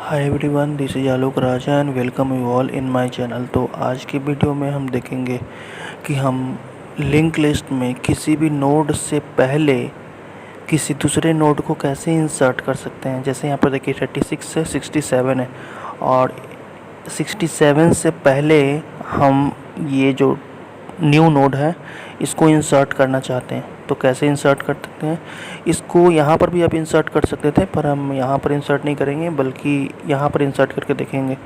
Hi everyone, this is Alok Raja and welcome you all in my channel. तो आज की video में हम देखेंगे कि हम लिंक लिस्ट में किसी भी नोड से पहले किसी दूसरे नोड को कैसे इंसर्ट कर सकते हैं। जैसे यहाँ पर देखिए 36 से 67 है और 67 से पहले हम ये जो न्यू नोड है इसको इंसर्ट करना चाहते हैं। तो कैसे इंसर्ट कर सकते हैं इसको, यहाँ पर भी आप इंसर्ट कर सकते थे पर हम यहाँ पर इंसर्ट नहीं करेंगे बल्कि यहाँ पर इंसर्ट करके देखेंगे।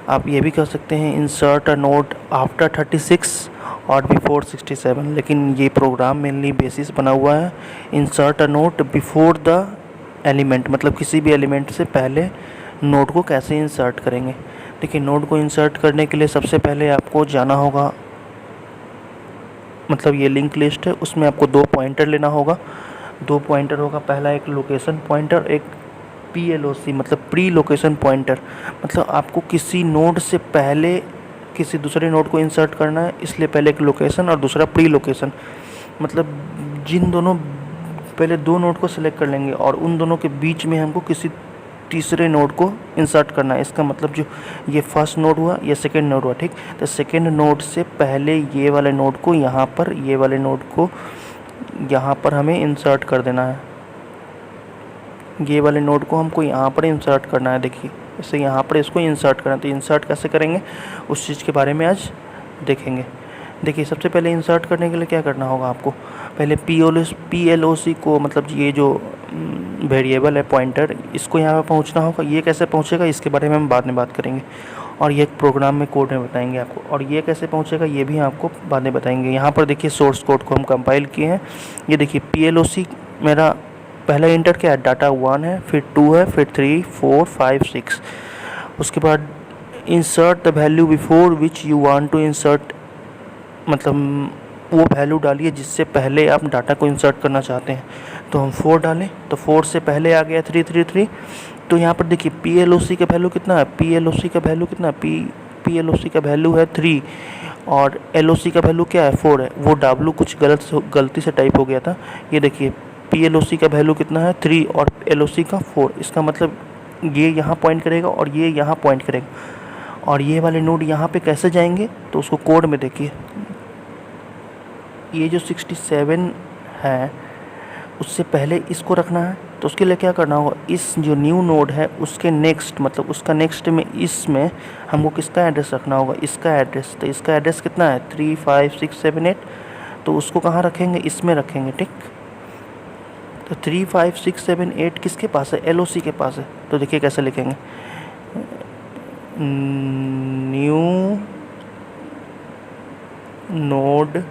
आप ये भी कर सकते हैं इंसर्ट अ नोड आफ्टर 36 और बिफोर 67, लेकिन ये प्रोग्राम मेनली बेसिस बना हुआ है insert a node before the element, मतलब किसी भी एलिमेंट से पहले नोड को कैसे इंसर्ट करेंगे। देखिए, नोड को इंसर्ट करने के लिए सबसे पहले आपको जाना होगा, मतलब ये लिंक लिस्ट है उसमें आपको दो पॉइंटर लेना होगा। दो पॉइंटर होगा, पहला एक लोकेशन पॉइंटर, एक PLOC मतलब प्री लोकेशन पॉइंटर। मतलब आपको किसी नोड से पहले किसी दूसरे नोड को इंसर्ट करना है, इसलिए पहले एक लोकेशन और दूसरा प्री लोकेशन। मतलब जिन दोनों, पहले दो नोड को सिलेक्ट कर लेंगे और उन दोनों के बीच में हमको किसी तीसरे नोड को इंसर्ट करना है। इसका मतलब जो ये फर्स्ट नोड हुआ, ये सेकेंड नोड हुआ, ठीक। तो सेकेंड नोड से पहले ये वाले नोड को यहाँ पर, ये वाले नोड को यहाँ पर हमें इंसर्ट कर देना है। ये वाले नोड को हमको यहाँ पर इंसर्ट करना है। देखिए, इसे यहाँ पर इसको इंसर्ट करना है। तो इंसर्ट कैसे करेंगे उस चीज़ के बारे में आज देखेंगे। देखिए, सबसे पहले इंसर्ट करने के लिए क्या करना होगा आपको, पहले PLOC को, मतलब ये जो वेरिएबल है पॉइंटर, इसको यहाँ पे पहुँचना होगा। ये कैसे पहुँचेगा इसके बारे में हम बाद में बात करेंगे और ये प्रोग्राम में कोड में बताएंगे आपको। और ये कैसे पहुँचेगा ये भी आपको बाद में बताएंगे। यहाँ पर देखिए सोर्स कोड को हम कंपाइल किए हैं। ये देखिए PLOC मेरा पहला इंटर क्या है, डाटा 1 है, फिर 2 है, फिर 3, 4, 5, 6। उसके बाद insert the value before which you want to insert, मतलब वो वैल्यू डालिए जिससे पहले आप डाटा को इंसर्ट करना चाहते हैं। तो हम 4 डालें, तो 4 से पहले आ गया 333। तो यहाँ पर देखिए PLOC का वैल्यू कितना है, PLOC का वैल्यू कितना है, PLOC का वैल्यू है 3 और LOC का वैल्यू क्या है, 4 है। वो W कुछ गलती से टाइप हो गया था। ये देखिए PLOC का वैल्यू कितना है 3 और LOC का 4। इसका मतलब ये यहाँ पॉइंट करेगा और ये यहाँ पॉइंट करेगा। और ये वाले नोड यहाँ पे कैसे जाएंगे तो उसको कोड में देखिए। ये जो 67 है उससे पहले इसको रखना है। तो उसके लिए क्या करना होगा, इस जो न्यू नोड है उसके नेक्स्ट, मतलब उसका नेक्स्ट में, इसमें हमको किसका एड्रेस रखना होगा, इसका एड्रेस। तो इसका एड्रेस कितना है 3, 5, 6, 7, 8। तो उसको कहाँ रखेंगे, इसमें रखेंगे, ठीक। तो 3, 5, 6, 7, 8 किसके पास है, LOC के पास है। तो देखिए कैसे लिखेंगे, न्यू नोड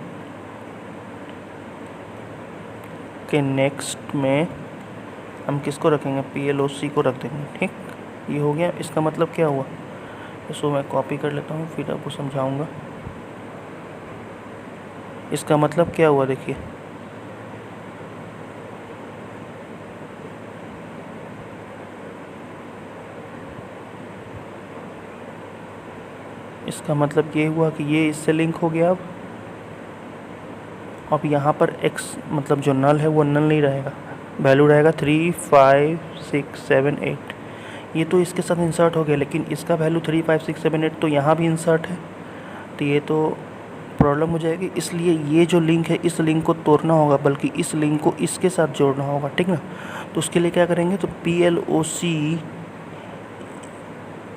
के नेक्स्ट में हम किसको रखेंगे, PLOC को रख देंगे, ठीक। ये हो गया। इसका मतलब क्या हुआ, इसको मैं कॉपी कर लेता हूँ फिर आपको समझाऊंगा। इसका मतलब क्या हुआ, देखिए इसका मतलब ये हुआ कि ये इससे लिंक हो गया। अब यहाँ पर x, मतलब जो नल है वो नल नहीं रहेगा, वैल्यू रहेगा 3, 5, 6, 7, 8। ये तो इसके साथ इंसर्ट हो गया, लेकिन इसका वैल्यू 3, 5, 6, 7, 8 तो यहाँ भी इंसर्ट है। तो ये तो प्रॉब्लम हो जाएगी। इसलिए ये जो लिंक है इस लिंक को तोड़ना होगा, बल्कि इस लिंक को इसके साथ जोड़ना होगा, ठीक ना। तो उसके लिए क्या करेंगे, तो PLOC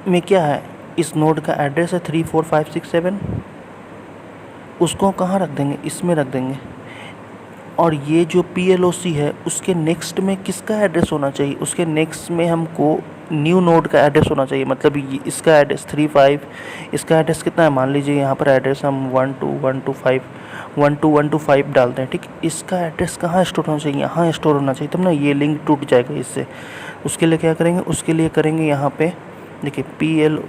में क्या है, इस नोड का एड्रेस है 3, 4, 5, 6, 7। उसको कहाँ रख देंगे, इसमें रख देंगे। और ये जो PLOC है उसके नेक्स्ट में किसका एड्रेस होना चाहिए, उसके नेक्स्ट में हमको न्यू नोड का एड्रेस होना चाहिए। मतलब ये इसका एड्रेस 3, 5, इसका एड्रेस कितना है, मान लीजिए यहाँ पर एड्रेस हम 1, 2, 1, 2, 5, 1, 2, 1, 2, 5 डालते हैं, ठीक। इसका एड्रेस कहाँ स्टोर होना चाहिए, यहाँ स्टोर होना चाहिए, तब ना ये लिंक टूट जाएगा इससे। उसके लिए क्या करेंगे, उसके लिए करेंगे यहाँ पे देखिए PLOC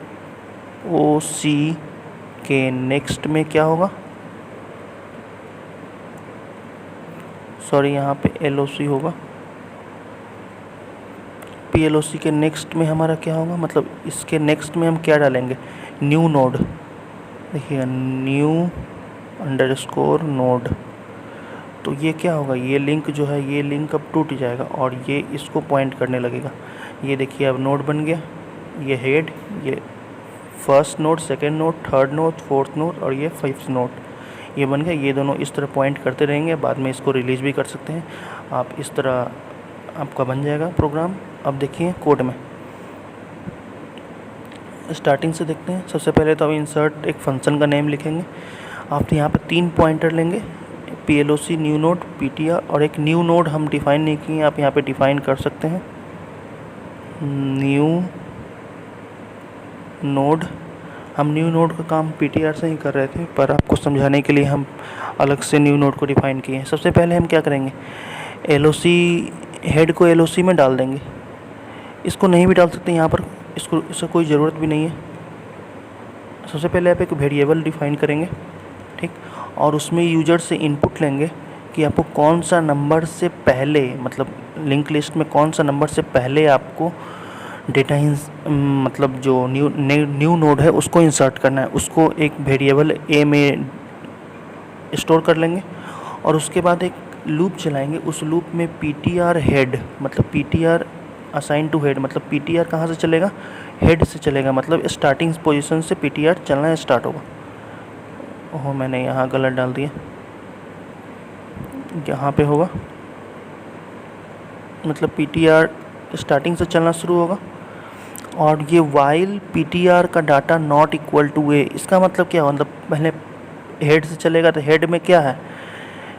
के नेक्स्ट में क्या होगा, सॉरी यहाँ पे LOC होगा। PLOC के नेक्स्ट में हमारा क्या होगा, मतलब इसके नेक्स्ट में हम क्या डालेंगे, न्यू नोड। देखिए न्यू अंडरस्कोर नोड। तो ये क्या होगा, ये लिंक जो है ये लिंक अब टूट जाएगा और ये इसको पॉइंट करने लगेगा। ये देखिए अब नोड बन गया, ये हेड, ये first node, second node, third node, fourth node और ये फिफ्थ नोड, ये बन गया। ये दोनों इस तरह पॉइंट करते रहेंगे, बाद में इसको रिलीज भी कर सकते हैं आप। इस तरह आपका बन जाएगा प्रोग्राम। अब देखिए कोड में स्टार्टिंग से देखते हैं। सबसे पहले तो अब इंसर्ट एक फंक्शन का नेम लिखेंगे। आप यहाँ पे 3 पॉइंटर लेंगे, PLOC, न्यू नोड, PTR, और एक न्यू नोड हम डिफ़ाइन नहीं किए, आप यहाँ पे डिफ़ाइन कर सकते हैं न्यू नोड। हम न्यू नोड का काम PTR से ही कर रहे थे, पर आपको समझाने के लिए हम अलग से न्यू नोड को डिफ़ाइन किए हैं। सबसे पहले हम क्या करेंगे, LOC हेड को LOC में डाल देंगे। इसको नहीं भी डाल सकते यहाँ पर, इसका कोई ज़रूरत भी नहीं है। सबसे पहले आप एक वेरिएबल डिफ़ाइन करेंगे, ठीक, और उसमें यूजर से इनपुट लेंगे कि आपको कौन सा नंबर से पहले, मतलब लिंक लिस्ट में कौन सा नंबर से पहले आपको डेटा मतलब जो न्यू नोड है उसको इंसर्ट करना है। उसको एक वेरिएबल ए में स्टोर कर लेंगे और उसके बाद एक लूप चलाएंगे। उस लूप में PTR हेड, मतलब PTR असाइन टू हेड, मतलब PTR कहाँ से चलेगा, हेड से चलेगा, मतलब स्टार्टिंग पोजीशन से PTR चलना स्टार्ट होगा। ओह, मैंने यहाँ गलत डाल दिया, यहाँ पे होगा, मतलब PTR स्टार्टिंग से चलना शुरू होगा। और ये वाइल PTR का डाटा नॉट इक्वल टू ए, इसका मतलब क्या हो, मतलब पहले हेड से चलेगा तो हेड में क्या है,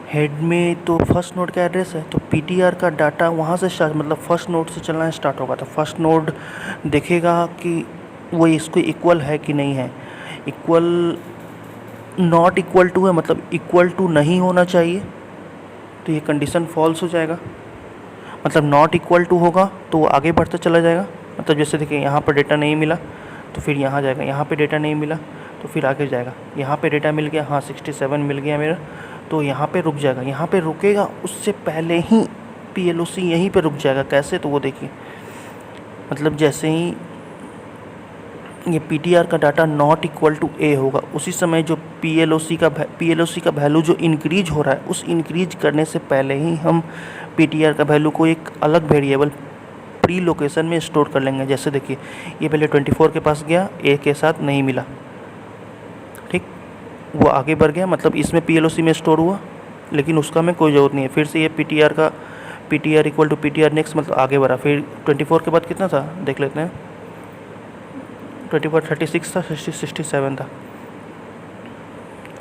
हेड में तो फर्स्ट नोड का एड्रेस है, तो PTR का डाटा वहाँ से स्टार्ट, मतलब फर्स्ट नोड से चलना स्टार्ट होगा। तो फर्स्ट नोड देखेगा कि वो इसको इक्वल है कि नहीं है। इक्वल, नॉट इक्वल टू है, मतलब इक्वल टू नहीं होना चाहिए, तो ये कंडीशन फॉल्स हो जाएगा। मतलब नॉट इक्वल टू होगा तो वो आगे बढ़ता चला जाएगा। मतलब जैसे देखिए यहाँ पर डेटा नहीं मिला तो फिर यहाँ जाएगा, यहाँ पे डेटा नहीं मिला तो फिर आगे जाएगा, यहाँ पे डेटा मिल गया, हाँ 67 मिल गया मेरा, तो यहाँ पे रुक जाएगा। यहाँ पे रुकेगा, उससे पहले ही PLOC यहीं पे रुक जाएगा। कैसे, तो वो देखिए, मतलब जैसे ही ये PTR का डाटा नॉट इक्वल टू ए होगा, उसी समय जो PLOC का वैल्यू जो इंक्रीज हो रहा है, उस इंक्रीज करने से पहले ही हम PTR का वैल्यू को एक अलग वेरिएबल प्री लोकेशन में स्टोर कर लेंगे। जैसे देखिए ये पहले 24 के पास गया, ए के साथ नहीं मिला, ठीक, वो आगे बढ़ गया, मतलब इसमें PLOC में स्टोर हुआ, लेकिन उसका में कोई ज़रूरत नहीं है। फिर से ये PTR equal to PTR next, मतलब आगे बढ़ा। फिर 24 के बाद कितना था देख लेते हैं, 24 36 था, 67 था।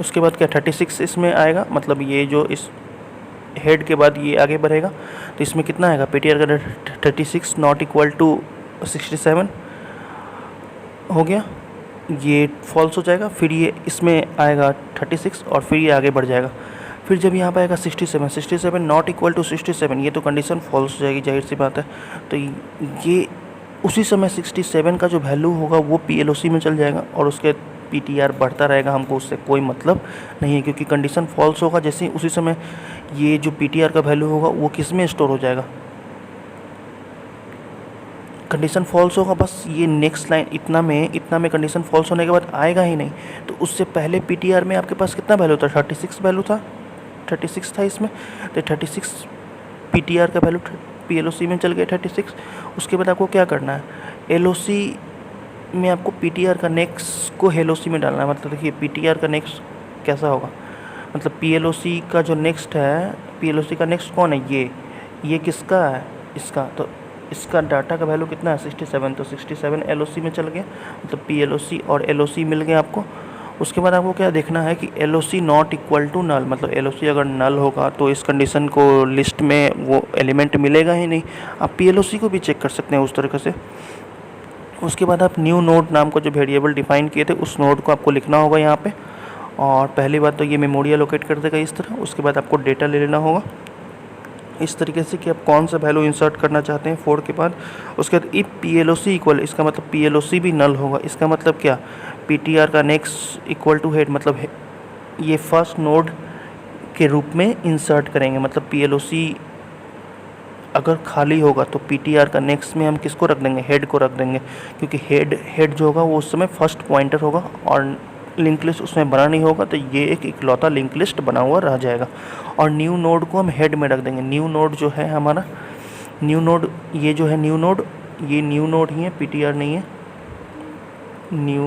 उसके बाद क्या 36 इसमें आएगा, मतलब ये जो इस हेड के बाद ये आगे बढ़ेगा, तो इसमें कितना आएगा, PTR का 36 नॉट इक्वल टू 67 हो गया, ये फॉल्स हो जाएगा। फिर ये इसमें आएगा 36 और फिर ये आगे बढ़ जाएगा। फिर जब यहाँ पे आएगा 67 नॉट इक्वल टू 67, ये तो कंडीशन फॉल्स हो जाएगी, जाहिर सी बात है। तो ये उसी समय 67 का जो वैल्यू होगा वो PLOC में चल जाएगा और उसके PTR बढ़ता रहेगा, हमको उससे कोई मतलब नहीं है, क्योंकि कंडीशन फॉल्स होगा जैसे ही उसी समय ये जो PTR का वैल्यू होगा वो किस में स्टोर हो जाएगा, कंडीशन फॉल्स होगा। बस ये नेक्स्ट लाइन इतना में कंडीशन फॉल्स होने के बाद आएगा ही नहीं। तो उससे पहले PTR में आपके पास कितना वैल्यू था, 36 वैल्यू था, 36 था इसमें, तो 36 PTR का वैल्यू PLOC में चल गया 36। उसके बाद आपको क्या करना है, LOC में आपको PTR का नेक्स्ट को LOC में डालना है। मतलब देखिए PTR का नेक्स्ट कैसा होगा, मतलब PLOC का जो नेक्स्ट है, PLOC का नेक्स्ट कौन है, ये किसका है, इसका, तो इसका डाटा का वैल्यू कितना है 67, तो 67 LOC में चल गया, मतलब PLOC और LOC मिल गया आपको। उसके बाद आपको क्या देखना है कि LOC not equal to null, मतलब LOC अगर नल होगा तो इस कंडीशन को लिस्ट में वो एलिमेंट मिलेगा ही नहीं। आप PLOC को भी चेक कर सकते हैं उस तरीके से। उसके बाद आप न्यू नोड नाम का जो वेरिएबल डिफाइन किए थे उस नोड को आपको लिखना होगा यहाँ पे। और पहली बात तो ये मेमोरी एलोकेट कर देगा इस तरह। उसके बाद आपको डेटा ले लेना होगा इस तरीके से कि आप कौन सा वैल्यू इंसर्ट करना चाहते हैं 4 के बाद। उसके बाद इफ PLOC इक्वल, इसका मतलब PLOC भी नल होगा। इसका मतलब क्या, PTR का नेक्स्ट इक्वल टू हेड, मतलब ये फर्स्ट नोड के रूप में इंसर्ट करेंगे। मतलब PLOC अगर खाली होगा तो PTR का नेक्स्ट में हम किसको रख देंगे, हेड को रख देंगे, क्योंकि हेड जो होगा वो उस समय फर्स्ट पॉइंटर होगा और लिंक लिस्ट उसमें बना नहीं होगा, तो ये एक इकलौता लिंक लिस्ट बना हुआ रह जाएगा। और न्यू नोड को हम हेड में रख देंगे। न्यू नोड जो है हमारा, न्यू नोड, ये जो है न्यू नोड, ये न्यू नोड ही है, PTR नहीं है। न्यू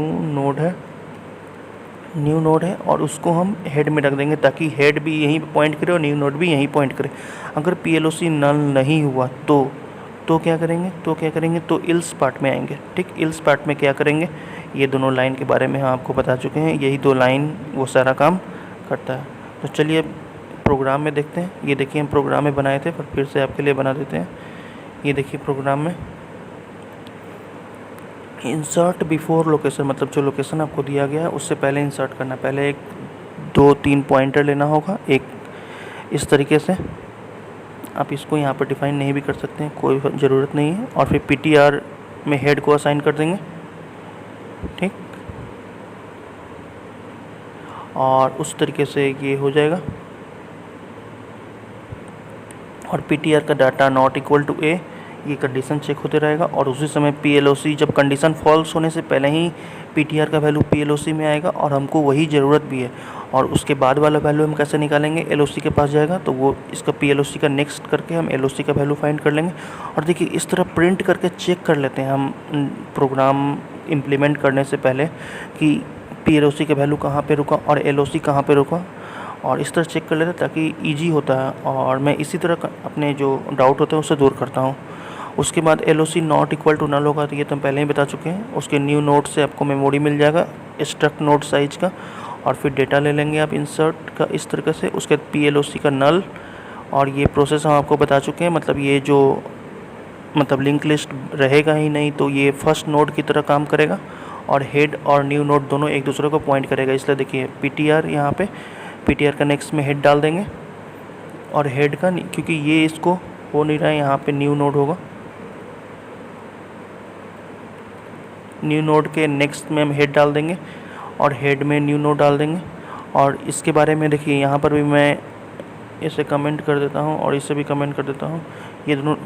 नोड है और उसको हम हेड में रख देंगे ताकि हेड भी यहीं पॉइंट करे और न्यू नोड भी यहीं पॉइंट करे। अगर PLOC नल नहीं हुआ तो क्या करेंगे तो इल्स पार्ट में आएंगे। ठीक, इल्स पार्ट में क्या करेंगे, ये दोनों लाइन के बारे में हम आपको बता चुके हैं, यही दो लाइन वो सारा काम करता है। तो चलिए प्रोग्राम में देखते हैं। ये देखिए हम प्रोग्राम में बनाए थे पर फिर से आपके लिए बना देते हैं। ये देखिए प्रोग्राम में इंसर्ट बिफोर लोकेशन, मतलब जो लोकेशन आपको दिया गया है उससे पहले इंसर्ट करना। पहले एक 2-3 पॉइंटर लेना होगा, एक इस तरीके से। आप इसको यहाँ पर डिफाइन नहीं भी कर सकते हैं, कोई ज़रूरत नहीं है। और फिर PTR में हेड को असाइन कर देंगे। ठीक, और उस तरीके से ये हो जाएगा। और PTR का data not equal to A, ये कंडीशन चेक होते रहेगा। और उसी समय PLOC, जब कंडीशन फॉल्स होने से पहले ही PTR का वैल्यू PLOC में आएगा और हमको वही ज़रूरत भी है। और उसके बाद वाला वैल्यू हम कैसे निकालेंगे, LOC के पास जाएगा तो वो इसका PLOC का नेक्स्ट करके हम LOC का वैल्यू फाइंड कर लेंगे। और देखिए इस तरह प्रिंट करके चेक कर लेते हैं हम प्रोग्राम इम्प्लीमेंट करने से पहले कि PLOC का वैल्यू कहाँ पे रुका और LOC कहाँ पे रुका, और इस तरह चेक कर लेते हैं ताकि ईजी होता है। और मैं इसी तरह अपने जो डाउट होते हैं उससे दूर करता हूँ। उसके बाद LOC not equal to null होगा, तो ये तो हम पहले ही बता चुके हैं। उसके न्यू नोड से आपको मेमोरी मिल जाएगा स्ट्रक्ट नोड साइज का, और फिर डेटा ले लेंगे आप इंसर्ट का इस तरीके से। उसके बाद PLOC का नल, और ये प्रोसेस हम आपको बता चुके हैं। मतलब ये जो लिंक लिस्ट रहेगा ही नहीं, तो ये फर्स्ट नोड की तरह काम करेगा और हेड और न्यू नोड दोनों एक दूसरे को पॉइंट करेगा। इसलिए देखिए PTR यहाँ पे PTR का नेक्स्ट में हेड डाल देंगे और हेड का, क्योंकि ये इसको हो नहीं रहा है, यहाँ पे न्यू नोड होगा। न्यू नोड के नेक्स्ट में हम हेड डाल देंगे और हेड में न्यू नोड डाल देंगे। और इसके बारे में देखिए यहाँ पर भी मैं इसे कमेंट कर देता हूँ और इसे भी कमेंट कर देता हूँ।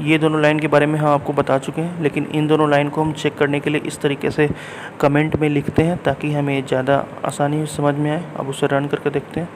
ये दोनों लाइन के बारे में हम आपको बता चुके हैं, लेकिन इन दोनों लाइन को हम चेक करने के लिए इस तरीके से कमेंट में लिखते हैं ताकि हमें ज़्यादा आसानी से समझ में आए। अब उसे रन करके देखते हैं।